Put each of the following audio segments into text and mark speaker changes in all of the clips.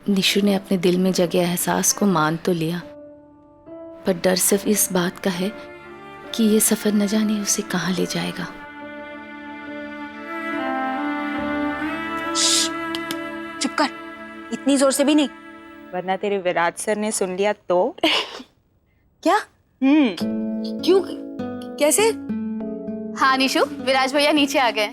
Speaker 1: निशु ने अपने दिल में जगे एहसास को मान तो लिया, पर डर सिर्फ इस बात का है कि ये सफर न जाने उसे कहाँ ले जाएगा।
Speaker 2: चुप कर, इतनी जोर से भी नहीं,
Speaker 3: वरना तेरे विराट सर ने सुन लिया तो।
Speaker 2: क्या? क्यों? कैसे?
Speaker 4: हाँ निशु, विराज भैया नीचे आ गए।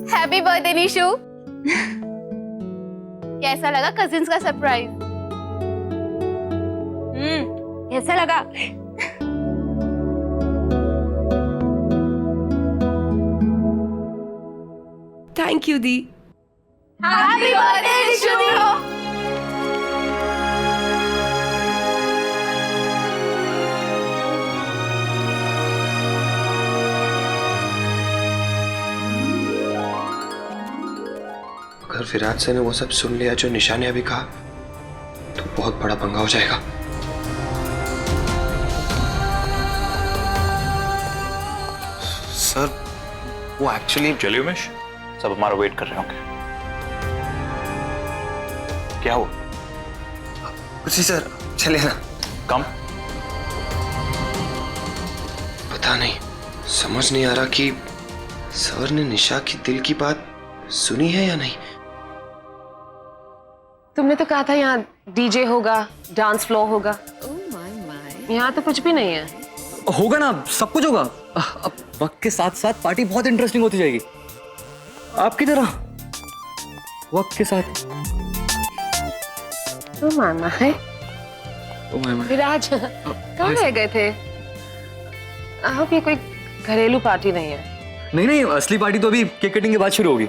Speaker 4: Happy birthday Nishu. कैसा लगा कजिन्स का सरप्राइज?
Speaker 3: कैसा लगा?
Speaker 2: Thank you the.
Speaker 4: Happy birthday Nishu.
Speaker 5: अगर विराट सर ने वो सब सुन लिया जो निशा ने अभी कहा तो बहुत बड़ा पंगा हो जाएगा। सर वो एक्चुअली
Speaker 6: चलिए उमेश, सब हमारा वेट कर रहे होंगे। क्या हुआ?
Speaker 5: जी सर, चलिए ना।
Speaker 6: कम
Speaker 5: पता नहीं, समझ नहीं आ रहा कि सर ने निशा की दिल की बात सुनी है या नहीं।
Speaker 7: तुमने तो कहा था यहाँ डीजे होगा, डांस फ्लोर होगा। यहाँ तो कुछ भी नहीं है।
Speaker 8: होगा ना, सब कुछ होगा। अब वक्त के साथ साथ पार्टी बहुत इंटरेस्टिंग होती जाएगी, आपकी तरह वक्त के साथ।
Speaker 7: तो मामा है विराज, कहाँ रह गए थे? आप ये कोई घरेलू पार्टी नहीं है।
Speaker 8: नहीं नहीं, असली पार्टी तो अभी केक कटिंग के बाद शुरू होगी।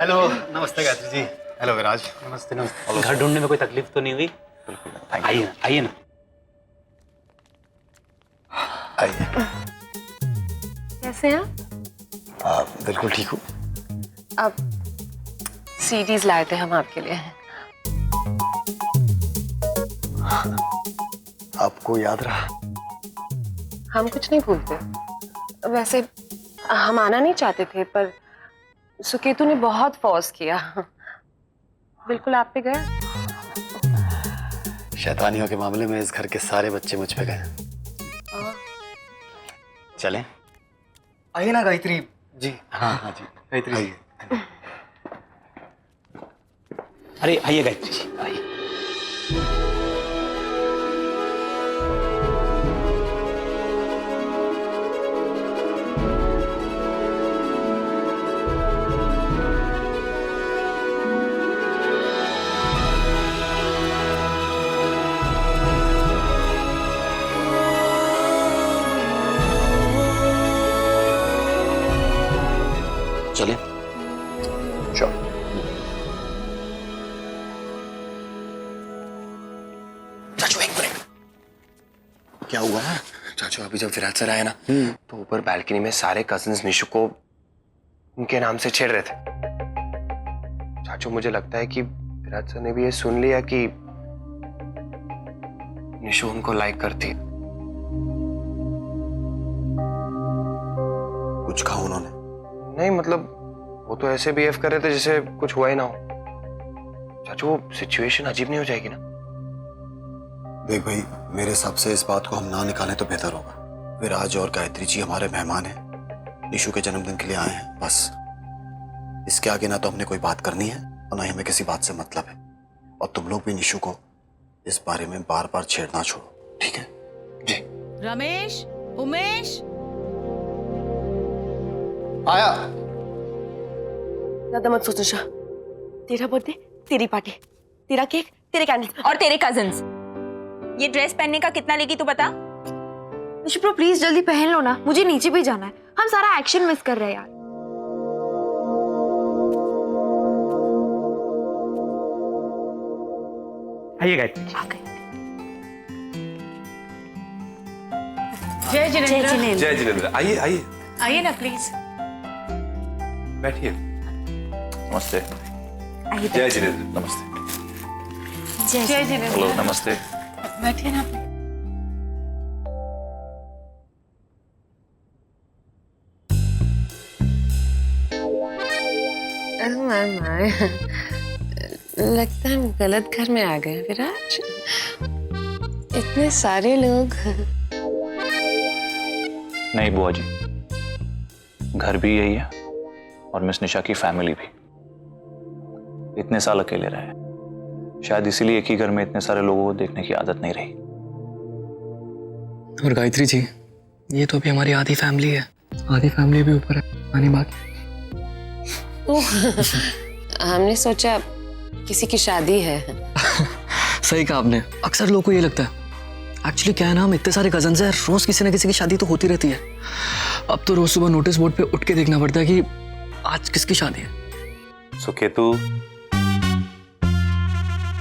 Speaker 9: हेलो, नमस्ते गायत्री जी। हेलो विराज। नमस्ते नमस्ते। घर ढूंढने में कोई तकलीफ तो नहीं हुई? आइए ना, आइए ना, आइए।
Speaker 7: कैसे हैं?
Speaker 9: बिल्कुल ठीक हूँ।
Speaker 7: अब सीडीज लाए थे हम आपके लिए।
Speaker 9: आपको याद रहा?
Speaker 7: हम कुछ नहीं भूलते। वैसे हम आना नहीं चाहते थे, पर सुकेतु ने बहुत फोर्स किया। बिल्कुल आप पे गए।
Speaker 9: शैतानियों के मामले में इस घर के सारे बच्चे मुझ पे गए। चलें?
Speaker 8: आइए ना गायत्री
Speaker 9: जी। हाँ हाँ जी,
Speaker 8: गायत्री
Speaker 9: आइए। अरे आइए गायत्री जी, आइए। चलें?
Speaker 5: श्योर। चाचू एक मिनट। क्या हुआ है? चाचू अभी जब विराट सर आए ना तो ऊपर बालकनी में सारे कजिन्स निशु को उनके नाम से छेड़ रहे थे। चाचू मुझे लगता है कि विराट सर ने भी ये सुन लिया कि निशु उनको लाइक करती।
Speaker 9: कुछ कहा उन्होंने?
Speaker 5: नहीं मतलब वो तो ऐसे बिहेव कर रहे थे जैसे कुछ हुआ ही ना हो। चाचू वो सिचुएशन अजीब नहीं हो जाएगी ना?
Speaker 9: देख भाई, मेरे हिसाब से इस बात को हम ना निकालें तो बेहतर होगा। विराज और गायत्री जी हमारे मेहमान हैं, निशु के जन्मदिन के लिए आए हैं, बस। इसके आगे ना तो हमने कोई बात करनी है और ना ही हमें किसी बात से मतलब है। और तुम लोग भी निशु को इस बारे में बार बार छेड़ना छोड़ो, ठीक है?
Speaker 5: जी।
Speaker 10: रमेश, उमेश,
Speaker 9: आया।
Speaker 2: ज्यादा मत सोच निशा। तेरा बर्थडे, तेरी पार्टी, तेरा केक, तेरे कैंडल और तेरे कजिन्स।
Speaker 3: ये ड्रेस पहनने का कितना लेगी तू बता?
Speaker 2: निशु प्रो प्लीज जल्दी पहन लो ना, मुझे नीचे भी जाना है। हम सारा एक्शन मिस कर रहे हैं यार।
Speaker 9: आइए गायत्री।
Speaker 10: जय जिनेंद्र।
Speaker 6: जय जिनेंद्र, आइए आइए
Speaker 10: आइए ना प्लीज।
Speaker 6: बैठिए। नमस्ते। जय जिनेंद्र, नमस्ते।
Speaker 10: जय जिनेंद्र।
Speaker 6: हेलो, नमस्ते।
Speaker 10: बैठिए ना।
Speaker 7: लगता है हम गलत घर में आ गए विराज। इतने सारे लोग।
Speaker 6: नहीं बुआ जी, घर भी यही है और मिस निशा की फैमिली भी। इतने साल अकेले रहे, शायद इसीलिए एक ही घर में इतने सारे लोगों को देखने की आदत नहीं रही।
Speaker 8: और गायत्री जी, ये तो अभी हमारी आधी फैमिली है, आधी फैमिली भी ऊपर है, आनी बाकी।
Speaker 7: हमने सोचा किसी की शादी है।
Speaker 8: सही कहा आपने। अक्सर लोगों को ये लगता है, एक्चुअली क्या है ना, हम इतने सारे कजन्स हैं, रोज किसी ना किसी की शादी तो होती रहती है। अब तो रोज सुबह नोटिस बोर्ड पे उठ के देखना पड़ता है कि आज किसकी शादी है।
Speaker 6: सुकेतु,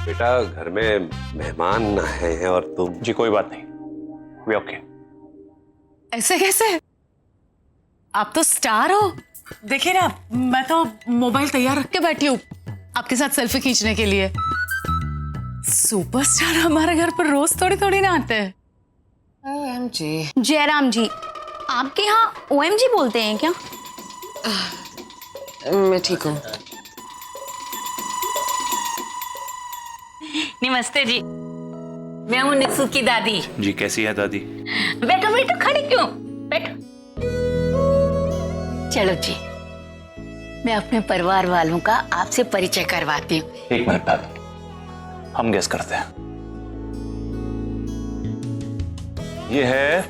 Speaker 11: बेटा घर में मेहमान आए हैं और तुम।
Speaker 6: जी कोई बात नहीं, वे ओके।
Speaker 10: ऐसे कैसे? आप तो स्टार हो। देखिए ना, मैं तो मोबाइल तैयार रख के बैठी हूँ आपके साथ सेल्फी खींचने के लिए। सुपरस्टार हमारे घर पर रोज थोड़ी थोड़ी ना आते हैं।
Speaker 7: OMG।
Speaker 4: जयराम जी, आपके यहाँ OMG बोलते हैं क्या?
Speaker 7: मैं ठीक हूँ।
Speaker 10: नमस्ते जी, मैं हूँ निशु की दादी।
Speaker 6: जी कैसी है दादी?
Speaker 10: बैठो बैठो, खड़े क्यों? बैठो। चलो जी, मैं अपने परिवार वालों का आपसे परिचय करवाती हूँ।
Speaker 6: एक मिनट दादी, हम गेस करते हैं। ये है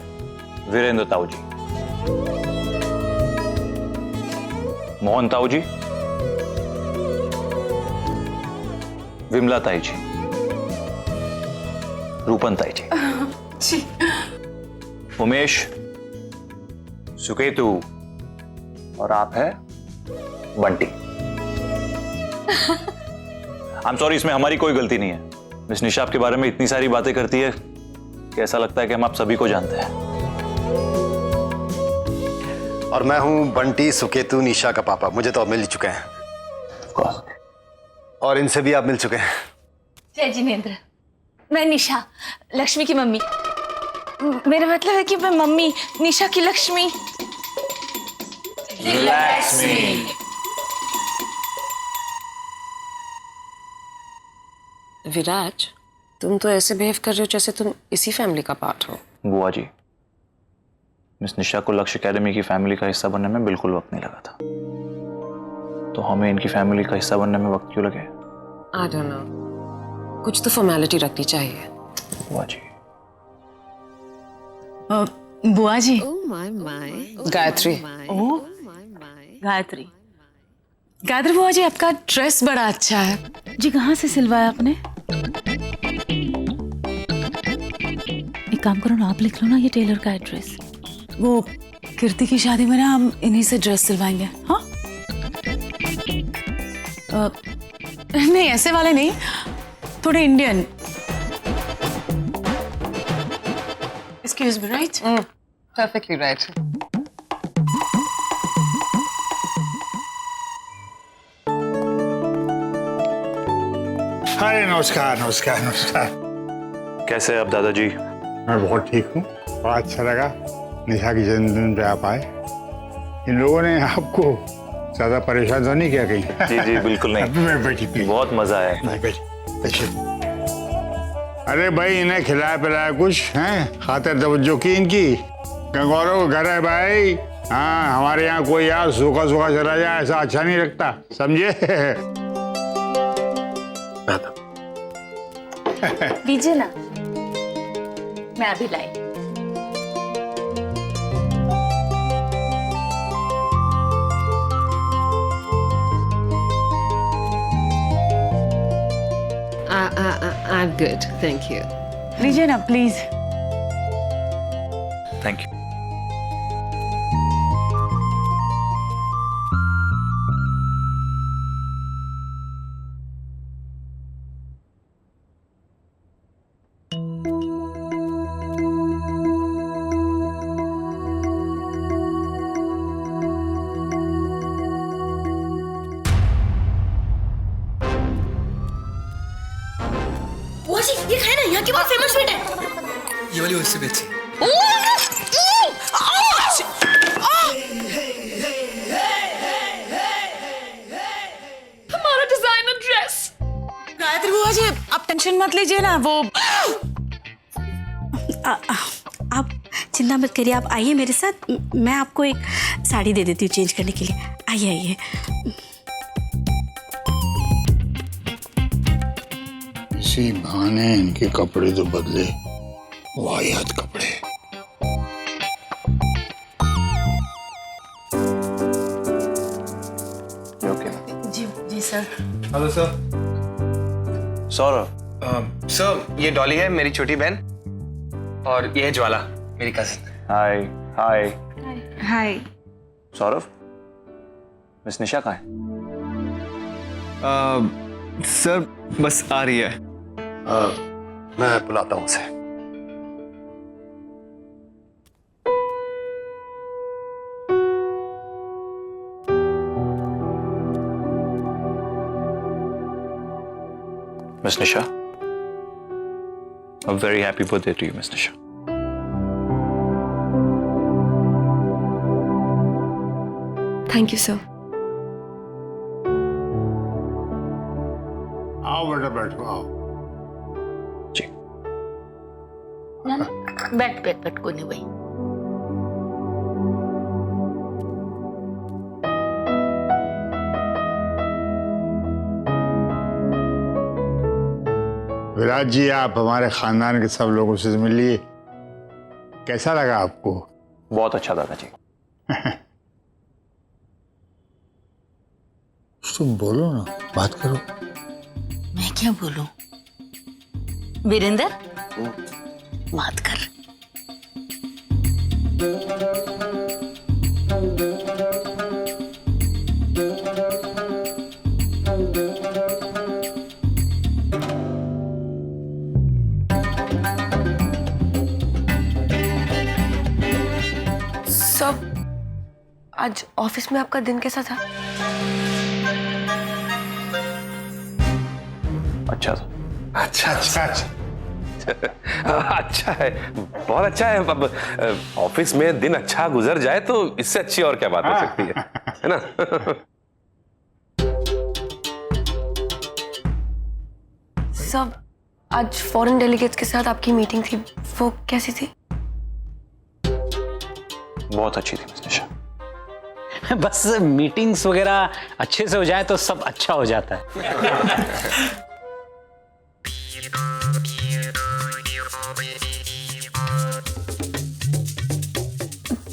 Speaker 6: वीरेंद्र ताऊ जी, मोहन ताऊ जी, विमला ताई जी, रूपन ताई जी, उमेश, सुकेतु और आप है बंटी। आई एम सॉरी, इसमें हमारी कोई गलती नहीं है। मिस निशा आपके बारे में इतनी सारी बातें करती है कि ऐसा लगता है कि हम आप सभी को जानते हैं।
Speaker 9: और मैं हूं बंटी, सुकेतु, निशा का पापा। मुझे तो अब मिल चुके हैं और इनसे भी आप मिल चुके हैं।
Speaker 4: जय जिनेंद्र, मैं निशा, लक्ष्मी की मम्मी। मेरा मतलब है कि मैं मम्मी, निशा की लक्ष्मी।
Speaker 7: विराज, तुम तो ऐसे बिहेव कर रहे हो जैसे तुम इसी फैमिली का पार्ट हो।
Speaker 6: बुआ जी, मिस निशा को लक्ष्य एकेडमी की फैमिली का हिस्सा बनने में बिल्कुल वक्त नहीं लगा था, तो हमें इनकी फैमिली का हिस्सा बनने में वक्त क्यों लगे?
Speaker 7: I don't know, कुछ तो फॉर्मेलिटी रखनी चाहिए।
Speaker 6: बुआ जी।
Speaker 10: बुआ जी।
Speaker 7: गायत्री।
Speaker 10: गायत्री, गायत्री बुआ जी, आपका ड्रेस बड़ा अच्छा है जी। कहाँ से सिलवाया आपने?
Speaker 1: एक काम करो ना, आप लिख लो ना ये टेलर का एड्रेस।
Speaker 10: वो कीर्ति की शादी में ना हम इन्हीं से ड्रेस सिलवाएंगे। हाँ, नहीं ऐसे वाले नहीं, थोड़े Indian. Excuse me, right?
Speaker 7: Perfectly right.
Speaker 12: अरे नमस्कार नमस्कार नमस्कार।
Speaker 6: कैसे आप दादाजी?
Speaker 12: मैं बहुत ठीक हूँ, बड़ा अच्छा लगा निशा की जन्मदिन पे आप आए। इन लोगों ने आपको ज्यादा परेशान तो नहीं किया कहीं?
Speaker 6: जी जी बिल्कुल नहीं,
Speaker 12: बैठी
Speaker 6: बहुत मजा आया।
Speaker 12: नहीं बैठी। अरे भाई, इन्हें खिलाया पिलाया कुछ हैं, खातिर तवज्जो की इनकी। गंगौरों का घर है भाई। हाँ, हमारे यहाँ कोई यार सूखा सूखा चला जाए ऐसा अच्छा नहीं लगता, समझे?
Speaker 4: दीजिए ना, मैं अभी लाई।
Speaker 7: I'm good, thank you.
Speaker 10: लीजिए ना प्लीज।
Speaker 6: Thank you.
Speaker 2: ये खाए ना, यहाँ की बहुत फेमस स्वीट है।
Speaker 8: ये वाली उससे भी अच्छी।
Speaker 4: हमारा डिजाइनर ड्रेस।
Speaker 10: गायत्री बुआ जी आप टेंशन मत लीजिए ना, वो
Speaker 13: आप चिंता मत करिए, आप आइए मेरे साथ, मैं आपको एक साड़ी दे देती हूँ चेंज करने के लिए। आइए आइए।
Speaker 12: इसी बहाने इनके कपड़े तो बदले, वाहियात कपड़े।
Speaker 10: जी जी sir.
Speaker 5: Hello sir.
Speaker 6: Saurabh.
Speaker 5: Sir ये डॉली है मेरी छोटी बहन, और ये है ज्वाला मेरी कजिन।
Speaker 6: हाय हाय।
Speaker 3: हाय।
Speaker 6: सौरभ, मिस निशा कहाँ है?
Speaker 8: सर बस आ रही है।
Speaker 9: मैं बुलाता हूँ उसे।
Speaker 6: Miss Nisha, a very happy birthday to you, Miss Nisha.
Speaker 2: Thank you sir.
Speaker 12: आओ बेटा बैठो, आओ।
Speaker 6: जी।
Speaker 1: बैठ बैठ बैठ, कोने वही।
Speaker 12: विराट जी, आप हमारे खानदान के सब लोगों से मिल लिए, कैसा लगा आपको?
Speaker 6: बहुत अच्छा दादाजी।
Speaker 12: तुम बोलो ना, बात करो।
Speaker 1: मैं क्या बोलूं? वीरेंद्र, बात कर।
Speaker 2: सब आज ऑफिस में आपका दिन कैसा था?
Speaker 6: अच्छा था।
Speaker 11: अच्छा
Speaker 12: अच्छा अच्छा।
Speaker 11: अच्छा है, बहुत अच्छा है। अब ऑफिस में दिन अच्छा गुजर जाए तो इससे अच्छी और क्या बात हो सकती है ना?
Speaker 2: सब आज फॉरेन डेलीगेट्स के साथ आपकी मीटिंग थी, वो कैसी थी?
Speaker 6: बहुत अच्छी थी मिस निशा।
Speaker 14: बस मीटिंग्स वगैरह अच्छे से हो जाए तो सब अच्छा हो जाता है।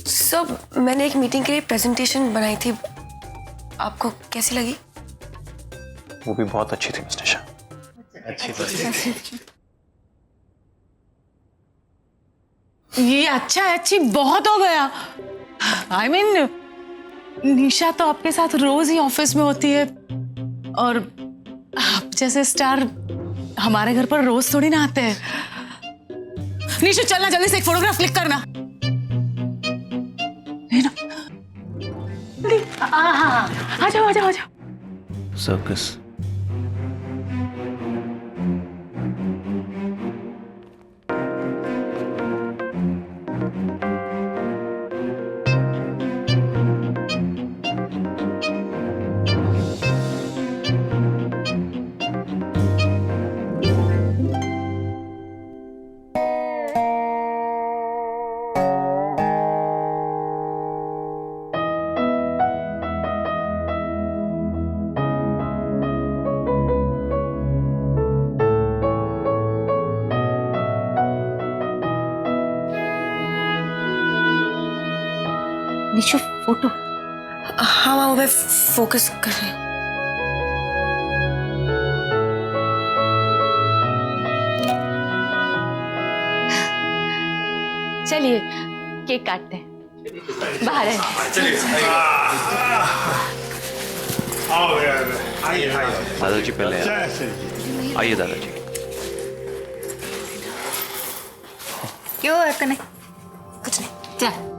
Speaker 2: सब मैंने एक मीटिंग के लिए प्रेजेंटेशन बनाई थी, आपको कैसी लगी?
Speaker 6: वो भी बहुत अच्छी थी मिस निशा।
Speaker 10: ये अच्छा है, अच्छी बहुत हो गया। I mean, निशा तो आपके साथ रोज ही ऑफिस में होती है, और आप जैसे स्टार हमारे घर पर रोज थोड़ी ना आते हैं। निशा चलना, जल्दी से एक फोटोग्राफ क्लिक करना। आ जाओ आ जाओ आ जाओ।
Speaker 6: सर्कस।
Speaker 1: निशु फोटो।
Speaker 2: हाँ मामा, मैं फोकस कर रही हूँ।
Speaker 1: चलिए केक काटते हैं, बाहर है।
Speaker 12: आओ यार, आइए
Speaker 6: दादाजी पहले आइए दादाजी।
Speaker 3: क्यों है कने?
Speaker 2: कुछ नहीं।
Speaker 1: चल।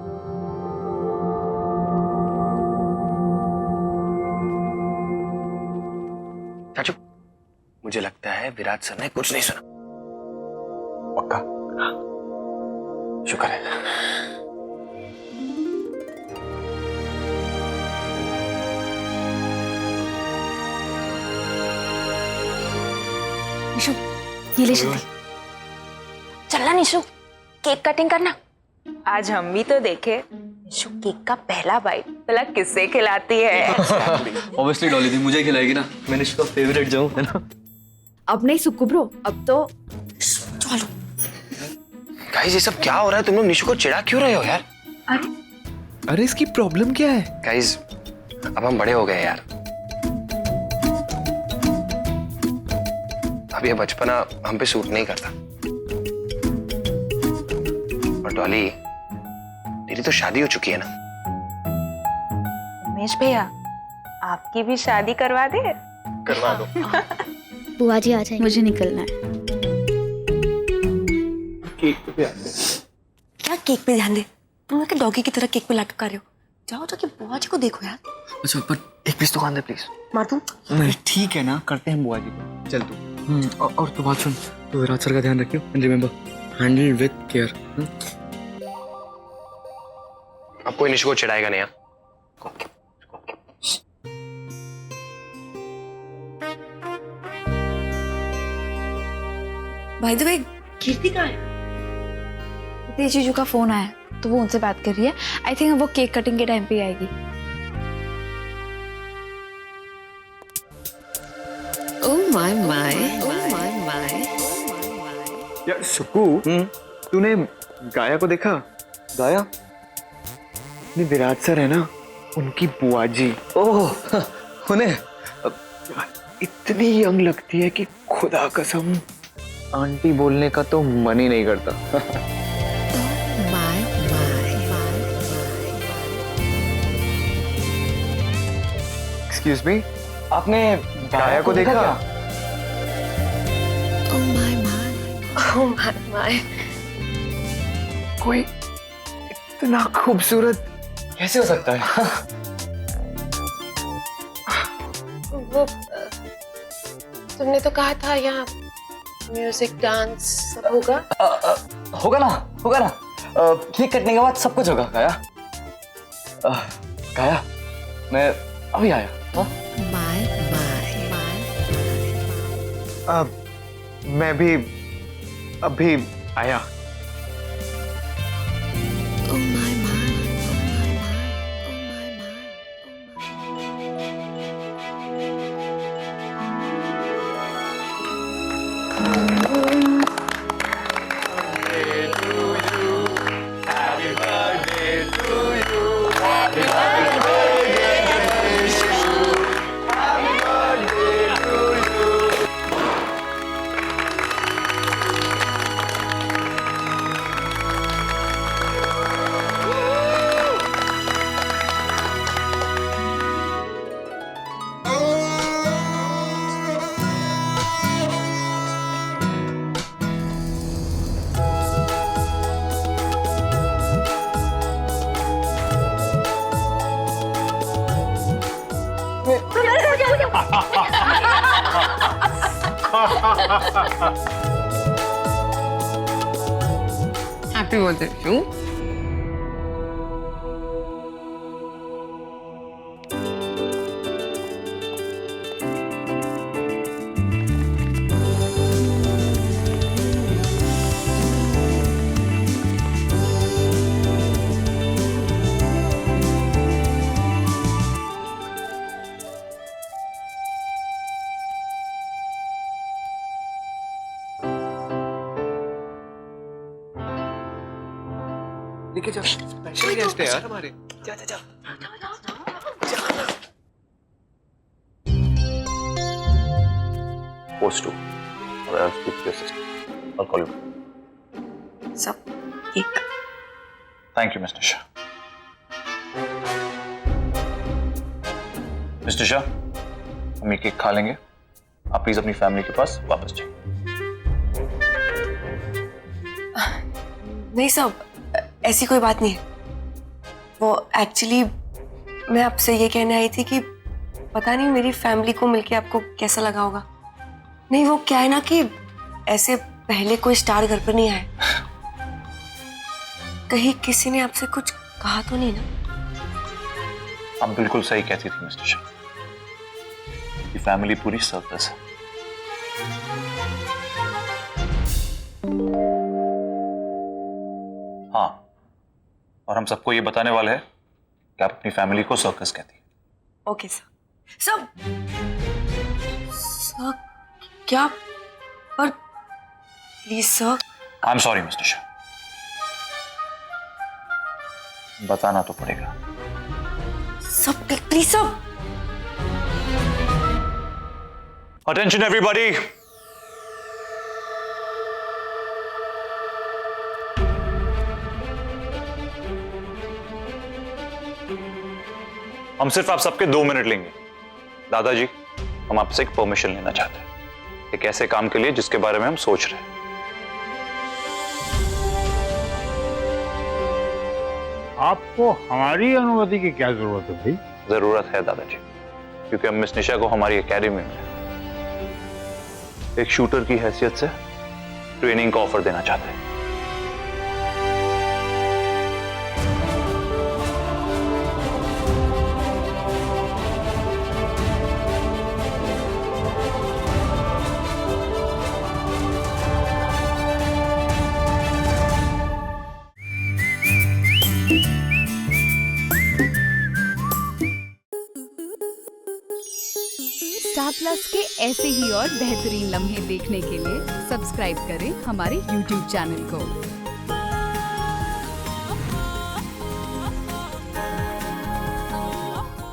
Speaker 5: चाचू, मुझे लगता है विराट सर ने कुछ नहीं सुना।
Speaker 9: पक्का? शुक्र है।
Speaker 4: निशु ये ले जल्दी। चलना निशु, केक कटिंग करना। आज हम भी तो देखे निशु केक का पहला बाइट भला किससे खिलाती है।
Speaker 8: ऑब्वियसली डॉली दी मुझे खिलाएगी ना, मैंने इसका फेवरेट जाऊं है ना।
Speaker 2: अब नहीं सुक्कू ब्रो, अब तो
Speaker 13: चलो।
Speaker 5: गाइस ये सब क्या हो रहा है? तुम लोग निशु को चिढ़ा क्यों रहे हो यार?
Speaker 11: अरे इसकी प्रॉब्लम क्या है?
Speaker 5: गाइस अब हम बड़े हो गए यार, अब ये बचपना हम पे सूट नहीं करता। और डॉली तेरी तो शादी हो चुकी है ना?
Speaker 4: उमेश भैया आपकी भी शादी करवा दे।
Speaker 5: करवा दो।
Speaker 1: बुआ जी आ जाएंगे, मुझे निकलना है।
Speaker 2: क्या केक पे ध्यान दे? तुम लोग डॉगी की तरह केक पे लटका रहे हो। जाओ जाके बुआ जी को देखो यार।
Speaker 8: अच्छा पर एक पीस तो खाने दे प्लीज।
Speaker 2: मार दूं?
Speaker 8: नहीं ठीक है ना, करते हैं बुआ जी को। चल तू। और तो बात सुन, तो विराट सर का ध्यान रखियो and remember handle with care.
Speaker 5: अब कोई निशु को चिढ़ाएगा नहीं।
Speaker 2: बाय द वे कीर्ति कहाँ है?
Speaker 4: जीजू का फोन आया तो वो उनसे बात कर रही है। आई थिंक वो केक कटिंग के टाइम पे आएगी।
Speaker 1: ओह my my, oh my my.
Speaker 8: यार सुकू, तूने गाया को देखा? गाया? नहीं विराट सर है ना, उनकी बुआ जी। ओह उन्हें इतनी यंग लगती है कि खुदा कसम आंटी बोलने का तो मन ही नहीं करता। एक्सक्यूज मी, आपने गाया को देखा?
Speaker 1: ओह my my, oh my my.
Speaker 8: कोई इतना खूबसूरत कैसे हो सकता है?
Speaker 7: वो तुमने तो कहा था यहाँ म्यूजिक डांस सब होगा।
Speaker 8: होगा ना, होगा ना। केक कटने के बाद सब कुछ होगा। गाया, गाया मैं अभी आया।
Speaker 1: My my my.
Speaker 8: मैं भी अभी आया।
Speaker 1: Oh my my, oh my my, oh my my.
Speaker 7: Happy birthday to.
Speaker 5: लेके जाओ, स्पेशल गेस्ट है यार हमारे। जा जा जा।
Speaker 6: Post 2. I'll speak to your sister. I'll call you.
Speaker 2: सब cake.
Speaker 6: Thank you, Mr. Shah. Mr. Shah, हम ये केक खा लेंगे। आप प्लीज अपनी फैमिली के पास वापस जाइए।
Speaker 2: नहीं सब, ऐसी कोई बात नहीं है। वो एक्चुअली मैं आपसे ये कहने आई थी कि पता नहीं मेरी फैमिली को मिलके आपको कैसा लगा होगा। नहीं वो क्या है ना कि ऐसे पहले कोई स्टार घर पर नहीं आए। कहीं किसी ने आपसे कुछ कहा तो नहीं ना?
Speaker 6: आप बिल्कुल सही कहती थी मिस्टर शाह। ये फैमिली पूरी सर्कस है। हाँ, और हम सबको ये बताने वाले हैं कि आप अपनी फैमिली को सर्कस कहती है।
Speaker 2: Okay sir. सर क्या? पर please sir.
Speaker 6: I am sorry mister Shah, बताना तो पड़ेगा।
Speaker 2: सब प्लीज सर।
Speaker 6: अटेंशन एवरीबॉडी, हम सिर्फ आप सबके 2 मिनट लेंगे। दादाजी, हम आपसे एक परमिशन लेना चाहते हैं एक ऐसे काम के लिए जिसके बारे में हम सोच रहे हैं।
Speaker 12: आपको हमारी अनुमति की क्या जरूरत है भाई?
Speaker 6: जरूरत है दादाजी, क्योंकि हम मिस निशा को हमारी एकेडमी में एक शूटर की हैसियत से ट्रेनिंग का ऑफर देना चाहते हैं।
Speaker 15: स्टार प्लस के ऐसे ही और बेहतरीन लम्हे देखने के लिए सब्सक्राइब करें हमारे YouTube चैनल को।